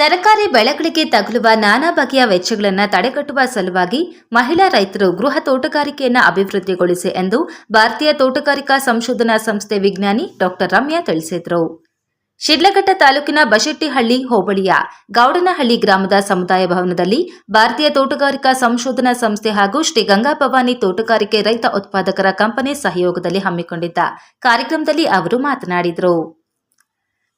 ತರಕಾರಿ ಬೆಳೆಗಳಿಗೆ ತಗುಲುವ ನಾನಾ ಬಗೆಯ ವೆಚ್ಚಗಳನ್ನು ತಡೆಗಟ್ಟುವ ಸಲುವಾಗಿ ಮಹಿಳಾ ರೈತರು ಗೃಹ ತೋಟಗಾರಿಕೆಯನ್ನು ಅಭಿವೃದ್ಧಿಗೊಳಿಸಿ ಎಂದು ಭಾರತೀಯ ತೋಟಗಾರಿಕಾ ಸಂಶೋಧನಾ ಸಂಸ್ಥೆ ವಿಜ್ಞಾನಿ ಡಾಕ್ಟರ್ ರಮ್ಯಾ ತಿಳಿಸಿದರು. ಶಿಡ್ಲಘಟ್ಟ ತಾಲೂಕಿನ ಬಶೆಟ್ಟಿಹಳ್ಳಿ ಹೋಬಳಿಯ ಗೌಡನಹಳ್ಳಿ ಗ್ರಾಮದ ಸಮುದಾಯ ಭವನದಲ್ಲಿ ಭಾರತೀಯ ತೋಟಗಾರಿಕಾ ಸಂಶೋಧನಾ ಸಂಸ್ಥೆ ಹಾಗೂ ಶ್ರೀ ಗಂಗಾ ಭವಾನಿ ತೋಟಗಾರಿಕೆ ರೈತ ಉತ್ಪಾದಕರ ಕಂಪನಿ ಸಹಯೋಗದಲ್ಲಿ ಹಮ್ಮಿಕೊಂಡಿದ್ದ ಕಾರ್ಯಕ್ರಮದಲ್ಲಿ ಅವರು ಮಾತನಾಡಿದರು.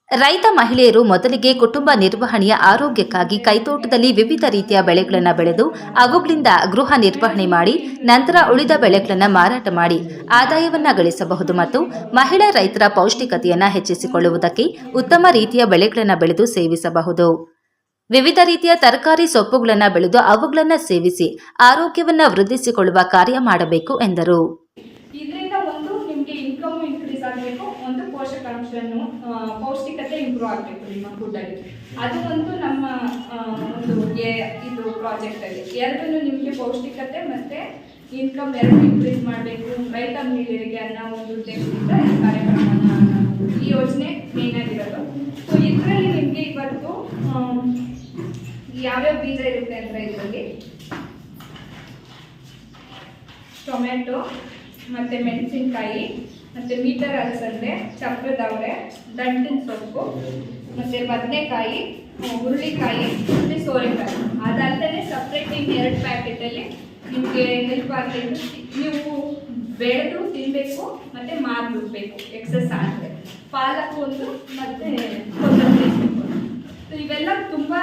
ರೈತ ಮಹಿಳೆಯರು ಮೊದಲಿಗೆ ಕುಟುಂಬ ನಿರ್ವಹಣೆಯ ಆರೋಗ್ಯಕ್ಕಾಗಿ ಕೈತೋಟದಲ್ಲಿ ವಿವಿಧ ರೀತಿಯ ಬೆಳೆಗಳನ್ನು ಬೆಳೆದು ಅವುಗಳಿಂದ ಗೃಹ ನಿರ್ವಹಣೆ ಮಾಡಿ ನಂತರ ಉಳಿದ ಬೆಳೆಗಳನ್ನು ಮಾರಾಟ ಮಾಡಿ ಆದಾಯವನ್ನು ಗಳಿಸಬಹುದು ಮತ್ತು ಮಹಿಳಾ ರೈತರ ಪೌಷ್ಟಿಕತೆಯನ್ನು ಹೆಚ್ಚಿಸಿಕೊಳ್ಳುವುದಕ್ಕೆ ಉತ್ತಮ ರೀತಿಯ ಬೆಳೆಗಳನ್ನು ಬೆಳೆದು ಸೇವಿಸಬಹುದು. ವಿವಿಧ ರೀತಿಯ ತರಕಾರಿ ಸೊಪ್ಪುಗಳನ್ನು ಬೆಳೆದು ಅವುಗಳನ್ನು ಸೇವಿಸಿ ಆರೋಗ್ಯವನ್ನು ವೃದ್ಧಿಸಿಕೊಳ್ಳುವ ಕಾರ್ಯ ಮಾಡಬೇಕು ಎಂದರು. ಇನ್ಕಮ್ ಇನ್ಕ್ರೀಸ್ ಆಗಬೇಕು, ಒಂದು ಪೋಷಕಾಂಶನು ಪೌಷ್ಟಿಕತೆ ಇಂಪ್ರೂವ್ ಆಗಬೇಕು ನಿಮ್ಮ ಫುಡ್ಡಲ್ಲಿ. ಅದು ಒಂದು ನಮ್ಮ ಒಂದು ಇದು ಪ್ರಾಜೆಕ್ಟಲ್ಲಿ ಎರಡೂ ನಿಮಗೆ ಪೌಷ್ಟಿಕತೆ ಮತ್ತು ಇನ್ಕಮ್ ಎರಡು ಇನ್ಕ್ರೀಸ್ ಮಾಡಬೇಕು ರೈತ ಮಹಿಳೆಯರಿಗೆ ಅನ್ನೋ ಒಂದು ಉದ್ದೇಶದಿಂದ ಈ ಕಾರ್ಯಕ್ರಮವನ್ನು ಈ ಯೋಜನೆ ಮೇನ್ ಆಗಿರೋದು. ಸೊ ಇದರಲ್ಲಿ ನಿಮಗೆ ಇವತ್ತು ಯಾವ್ಯಾವ ಬೀಜ ಇರುತ್ತೆ ಅಂದರೆ ಇದರಲ್ಲಿ ಟೊಮೆಟೊ ಮತ್ತು ಮೆಣಸಿನಕಾಯಿ ಮತ್ತು ಮೀಟರ್ ಅಲಸಂದೆ, ಚಕ್ರದವರೆ, ದಂಟಿನ ಸೊಪ್ಪು ಮತ್ತು ಬದನೆಕಾಯಿ, ಹುರುಳಿಕಾಯಿ ಮತ್ತು ಸೋರೆಕಾಯಿ. ಅದಲ್ಲದೆ ಸಪ್ರೇಟ್ ಇನ್ನು 2 ಪ್ಯಾಕೆಟಲ್ಲಿ ನಿಮಗೆ ಹೆಲ್ಪ್ ಆಗಬೇಕು. ನೀವು ಬೆಳೆದು ತಿನ್ನಬೇಕು ಮತ್ತು ಮಾರ್ಬಿಡ್ಬೇಕು ಎಕ್ಸಸ್ ಆದರೆ. ಪಾಲಕ್ ಒಂದು ಮತ್ತು ಕೊತ್ತಂಬರಿ ಸೊಪ್ಪು. ಇವೆಲ್ಲ ತುಂಬ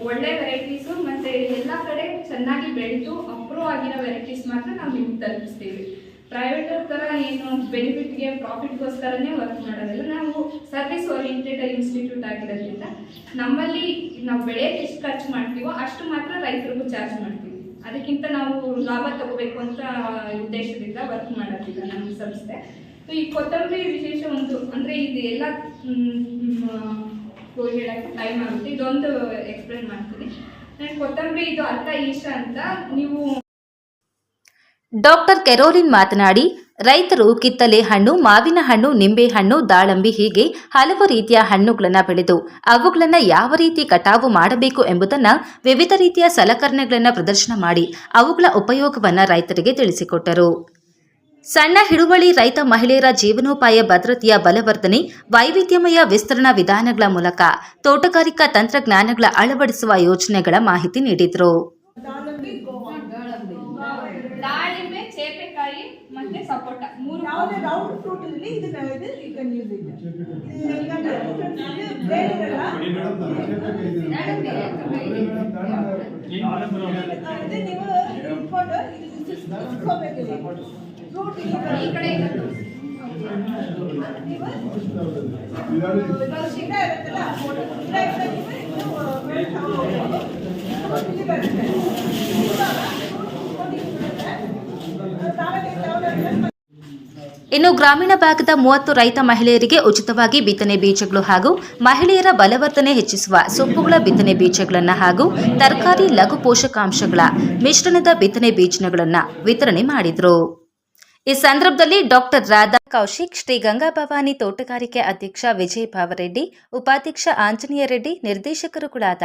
ಒಳ್ಳೆ ವೆರೈಟೀಸು ಮತ್ತು ಎಲ್ಲ ಕಡೆ ಚೆನ್ನಾಗಿ ಬೆಳೆದು ಅಪ್ರೂವ್ ಆಗಿರೋ ವೆರೈಟೀಸ್ ಮಾತ್ರ ನಾವು ನಿಮ್ಗೆ ತಲುಪಿಸ್ತೀವಿ. ಪ್ರೈವೇಟ್ ಥರ ಏನು ಬೆನಿಫಿಟ್ಗೆ ಪ್ರಾಫಿಟ್ಗೋಸ್ಕರನೇ ವರ್ಕ್ ಮಾಡೋದಿಲ್ಲ. ನಾವು ಸರ್ವಿಸ್ ಓರಿಯೆಂಟೆಡ್ ಇನ್ಸ್ಟಿಟ್ಯೂಟ್ ಆಗಿರೋದ್ರಿಂದ ನಮ್ಮಲ್ಲಿ ನಾವು ಬೆಳೆಯೋಕ್ಕೆ ಎಷ್ಟು ಖರ್ಚು ಮಾಡ್ತೀವೋ ಅಷ್ಟು ಮಾತ್ರ ರೈತರಿಗೂ ಚಾರ್ಜ್ ಮಾಡ್ತೀವಿ. ಅದಕ್ಕಿಂತ ನಾವು ಲಾಭ ತಗೋಬೇಕು ಅಂತ ಉದ್ದೇಶದಿಂದ ವರ್ಕ್ ಮಾಡೋದಿಲ್ಲ ನಮ್ಮ ಸಂಸ್ಥೆ. ಸೊ ಈ ಕೊತ್ತಂಬರಿ ವಿಶೇಷ ಒಂದು ಅಂದರೆ ಇದು ಎಲ್ಲ ಹೇಳೋಕ್ಕೆ ಟೈಮ್ ಆಗುತ್ತೆ. ಇದೊಂದು ಎಕ್ಸ್ಪ್ಲೇನ್ ಮಾಡ್ತೀನಿ. ನಾನು ಕೊತ್ತಂಬರಿ ಇದು ಅರ್ಥ ಇಷ್ಟ ಅಂತ ನೀವು ಡಾಕ್ಟರ್ ಕೆರೋಲಿನ್ ಮಾತನಾಡಿ, ರೈತರು ಕಿತ್ತಲೆ ಹಣ್ಣು, ಮಾವಿನ ಹಣ್ಣು, ನಿಂಬೆ ಹಣ್ಣು, ದಾಳಂಬಿ ಹೀಗೆ ಹಲವು ರೀತಿಯ ಹಣ್ಣುಗಳನ್ನು ಬೆಳೆದು ಅವುಗಳನ್ನು ಯಾವ ರೀತಿ ಕಟಾವು ಮಾಡಬೇಕು ಎಂಬುದನ್ನು ವಿವಿಧ ರೀತಿಯ ಸಲಕರಣೆಗಳನ್ನು ಪ್ರದರ್ಶನ ಮಾಡಿ ಅವುಗಳ ಉಪಯೋಗವನ್ನು ರೈತರಿಗೆ ತಿಳಿಸಿಕೊಟ್ಟರು. ಸಣ್ಣ ಹಿಡುವಳಿ ರೈತ ಮಹಿಳೆಯರ ಜೀವನೋಪಾಯ ಭದ್ರತೆಯ ಬಲವರ್ಧನೆ, ವೈವಿಧ್ಯಮಯ ವಿಸ್ತರಣಾ ವಿಧಾನಗಳ ಮೂಲಕ ತೋಟಗಾರಿಕಾ ತಂತ್ರಜ್ಞಾನಗಳ ಅಳವಡಿಸುವ ಯೋಜನೆಗಳ ಮಾಹಿತಿ ನೀಡಿದರು. ದಾಳಿಂಬೆ, ಚೇಪೆಕಾಯಿ ಮತ್ತೆ ಸಪೋಟ ಮೂರು ರೌಂಡ್ ಫ್ರೂಟ್ ಇಲ್ಲಿ ಈ ಕಡೆ ಇನ್ನು ಗ್ರಾಮೀಣ ಭಾಗದ 30 ರೈತ ಮಹಿಳೆಯರಿಗೆ ಉಚಿತವಾಗಿ ಬಿತ್ತನೆ ಬೀಜಗಳು ಹಾಗೂ ಮಹಿಳೆಯರ ಬಲವರ್ಧನೆ ಹೆಚ್ಚಿಸುವ ಸೊಪ್ಪುಗಳ ಬಿತ್ತನೆ ಬೀಜಗಳನ್ನು ಹಾಗೂ ತರಕಾರಿ ಲಘು ಪೋಷಕಾಂಶಗಳ ಮಿಶ್ರಣದ ಬಿತ್ತನೆ ಬೀಜಗಳನ್ನು ವಿತರಣೆ ಮಾಡಿದರು. ಈ ಸಂದರ್ಭದಲ್ಲಿ ಡಾಕ್ಟರ್ ರಾಧಾ ಕೌಶಿಕ್, ಶ್ರೀ ಗಂಗಾ ಭವಾನಿ ತೋಟಗಾರಿಕೆ ಅಧ್ಯಕ್ಷ ವಿಜಯ್ ಭಾವರೆಡ್ಡಿ, ಉಪಾಧ್ಯಕ್ಷ ಆಂಜನೇಯ ರೆಡ್ಡಿ, ನಿರ್ದೇಶಕರುಗಳಾದ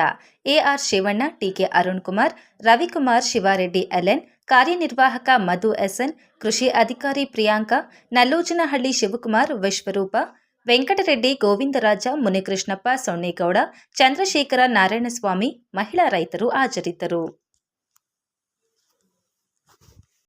AR Shivanna, TK Arun Kumar, Ravikumar, Shivareddy LN, ಕಾರ್ಯನಿರ್ವಾಹಕ ಮಧು ಎಸ್ಎನ್, ಕೃಷಿ ಅಧಿಕಾರಿ ಪ್ರಿಯಾಂಕಾ, ನಲ್ಲೋಜನಹಳ್ಳಿ ಶಿವಕುಮಾರ್, ವಿಶ್ವರೂಪ, ವೆಂಕಟರೆಡ್ಡಿ, ಗೋವಿಂದರಾಜ, ಮುನಿಕೃಷ್ಣಪ್ಪ, ಸೊನ್ನೇಗೌಡ, ಚಂದ್ರಶೇಖರ, ನಾರಾಯಣಸ್ವಾಮಿ, ಮಹಿಳಾ ರೈತರು ಹಾಜರಿದ್ದರು.